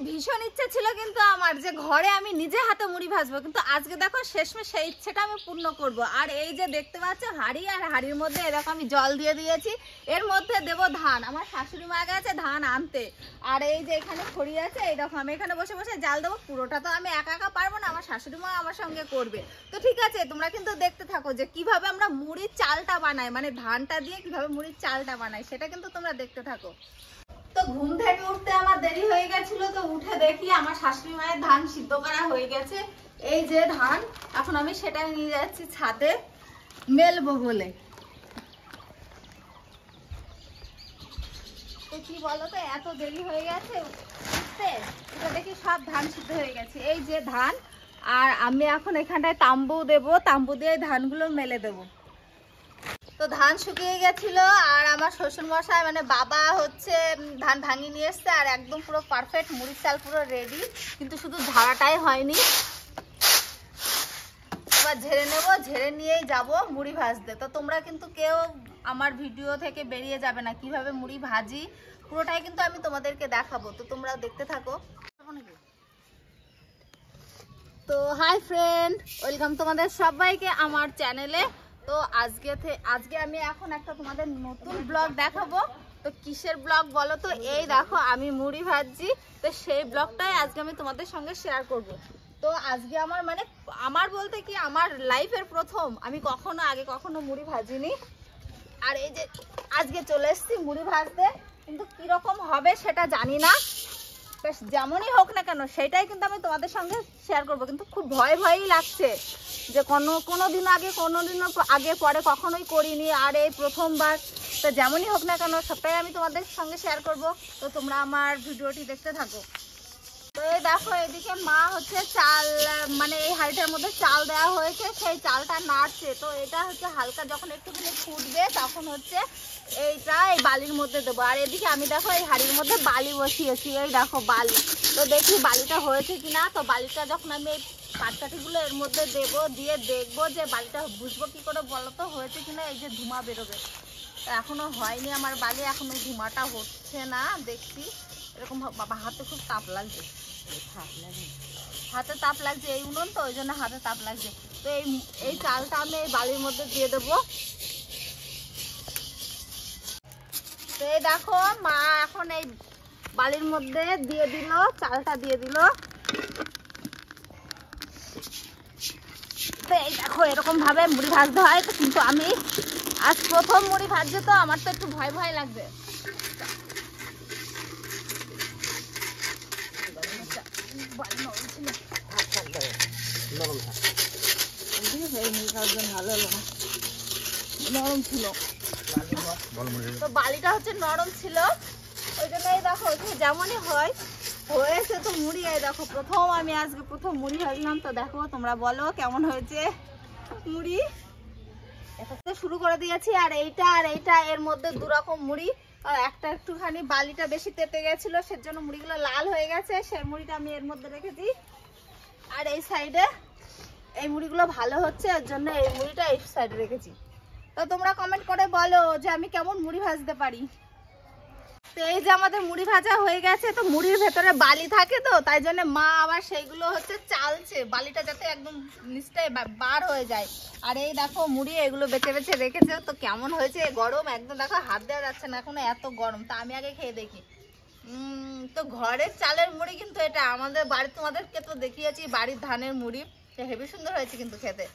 ভীষণ ইচ্ছা ছিল কিন্তু আমার যে ঘরে আমি নিজে হাতে মুড়ি ভাজবো, কিন্তু আজকে দেখো শেষমেশ সেই ইচ্ছেটা আমি পূর্ণ করব। আর এই যে দেখতে পাচ্ছ হাঁড়ি, আর হাঁড়ির মধ্যে এরকম আমি জল দিয়ে দিয়েছি, এর মধ্যে দেব ধান। আমার শাশুড়ি মা গেছে ধান আনতে, আর এই যে এখানে খড়ি আছে, এইরকম আমি এখানে বসে বসে জাল দেবো। পুরোটা তো আমি একা একা পারবো না, আমার শাশুড়ি মা আমার সঙ্গে করবে। তো ঠিক আছে, তোমরা কিন্তু দেখতে থাকো যে কিভাবে আমরা মুড়ির চালটা বানাই, মানে ধানটা দিয়ে কিভাবে মুড়ির চালটা বানাই, সেটা কিন্তু তোমরা দেখতে থাকো। তো ঘুম থেকে উঠতে আমার দেরি হয়ে গেছিল, তো উঠে দেখি আমার শাশুড়ি মায়ের ধান সিদ্ধ করা হয়ে গেছে। এই যে ধান, এখন আমি সেটা নিয়ে যাচ্ছি ছাদে মেলবো বলে। তো কি বলতো, এত দেরি হয়ে গেছে উঠতে, এটা দেখি সব ধান সিদ্ধ হয়ে গেছে। এই যে ধান, আর আমি এখন এখানটায় তাম্বু দেবো, তাম্বু দিয়ে ধানগুলো মেলে দেবো। তো ধান শুকিয়ে গেছিল, আর আমার শ্বশুর মশাই মানে বাবা হচ্ছে ধান ভাঙিয়ে নিয়ে এসছে, আর একদম পুরো পারফেক্ট মুড়ির চাল পুরো রেডি, কিন্তু শুধু ঝাড়াটাই হয়নি। এবার ঝেড়ে নেবো, ঝেড়ে নিয়েই যাব মুড়ি ভাজতে। তো তোমরা কিন্তু কেউ আমার ভিডিও থেকে বেরিয়ে যাবে না, কিভাবে মুড়ি ভাজি পুরোটাই কিন্তু আমি তোমাদেরকে দেখাবো। তো তোমরা দেখতে থাকো। তো হাই ফ্রেন্ড, ওয়েলকাম তোমাদের সবাইকে আমার চ্যানেলে। তো আজকে আমি এখন একটা তোমাদের নতুন ব্লগ দেখাবো। তো কিসের ব্লগ বলো তো? এই দেখো আমি মুড়ি ভাজছি, তো সেই ব্লগটাই আজকে আমি তোমাদের সঙ্গে শেয়ার করব। তো আজকে আমার মানে আমার বলতে কি আমার লাইফের প্রথম, আমি আগে কখনো মুড়ি ভাজিনি। আর এই যে আজকে চলে এসেছি মুড়ি ভাজতে, কিন্তু কিরকম হবে সেটা জানি না। যেমনই হোক না কেন সেটাই কিন্তু আমি তোমাদের সঙ্গে শেয়ার করব। কিন্তু খুব ভয়ই লাগছে যে কোনোদিন আগে পরে কখনোই করিনি, আর এই প্রথমবার। তো যেমনই হোক না কেন সবটাই আমি তোমাদের সঙ্গে শেয়ার করব। তো তোমরা আমার ভিডিওটি দেখতে থাকো। তো এই দেখো এদিকে মা হচ্ছে চাল, মানে এই হাঁড়িটার মধ্যে চাল দেওয়া হয়েছে, সেই চালটা নাড়ছে। তো এটা হচ্ছে হালকা যখন একটুখানি ফুটবে তখন হচ্ছে এইটা এই বালির মধ্যে দেবো। আর এদিকে আমি দেখো এই হাঁড়ির মধ্যে বালি বসিয়েছি, এই দেখো বালি। তো দেখি বালিটা হয়েছে কিনা। তো বালিটা যখন আমি এই পাটকাঠিগুলো এর মধ্যে দেবো, দিয়ে দেখবো যে বালিটা বুঝবো কি করে বলো তো হয়েছে কিনা। এই যে ধোঁয়া বেরোবে, তো এখনো হয়নি আমার বালি, এখনো ধোঁয়াটা হচ্ছে না। দেখছি এরকম। বাবা হাতে খুব তাপ লাগছে, হাতে তাপ লাগছে, এই উনুন তো ওই জন্য হাতে তাপ লাগছে। তো এই চালটা আমি এই বালির মধ্যে দিয়ে দেবো। তো এই দেখো মা এখন এই বালির মধ্যে দিয়ে দিল, চালটা দিয়ে দিল। তো এই দেখো এরকম ভাবে মুড়ি ভাজতে হয়। তো কিন্তু আমি আজ প্রথম মুড়ি ভাজছে, তো আমার তো একটু ভয় লাগবে। নরম ছিল, তো বালিটা হচ্ছে নরম ছিল, ওই জন্য এই দেখো যেমনই হয়েছে। তো মুড়ি এই দেখো আমি আজকে প্রথম মুড়ি ভাজলাম। তো দেখো তোমরা বলো কেমন হয়েছে মুড়ি। এটা শুরু করে দিয়েছি। আর এইটা এর মধ্যে দুরকম মুড়ি। আর একটা একটুখানি বালিটা বেশি তেতে গেছিল, সেজন্য মুড়িগুলো লাল হয়ে গেছে, সেই মুড়িটা আমি এর মধ্যে রেখেছি। আর এই সাইডে এই মুড়িগুলো ভালো হচ্ছে, এর জন্য এই মুড়িটা এই সাইডে রেখেছি। তো তোমরা কমেন্ট করে বলো যে আমি কেমন মুড়ি ভাজতে পারি। তো এই যে আমাদের মুড়ি ভাজা হয়ে গেছে। তো মুড়ির ভেতরে বালি থাকে, তো তাই জন্য মা আবার সেইগুলো হচ্ছে চালছে, বালিটা যাতে একদম নিচটায় বার হয়ে যায়। আর এই দেখো মুড়ি এগুলো বেছে বেছে রেখেছে। তো কেমন হয়েছে, গরম একদম, দেখো হাত দেওয়া যাচ্ছে না, এখনো এত গরম। তা আমি আগে খেয়ে দেখি। তো ঘরের চালের মুড়ি কিন্তু এটা আমাদের বাড়ি, তোমাদেরকে তো দেখিয়েছি বাড়ির ধানের মুড়ি, হেবি সুন্দর হয়েছে কিন্তু খেতে।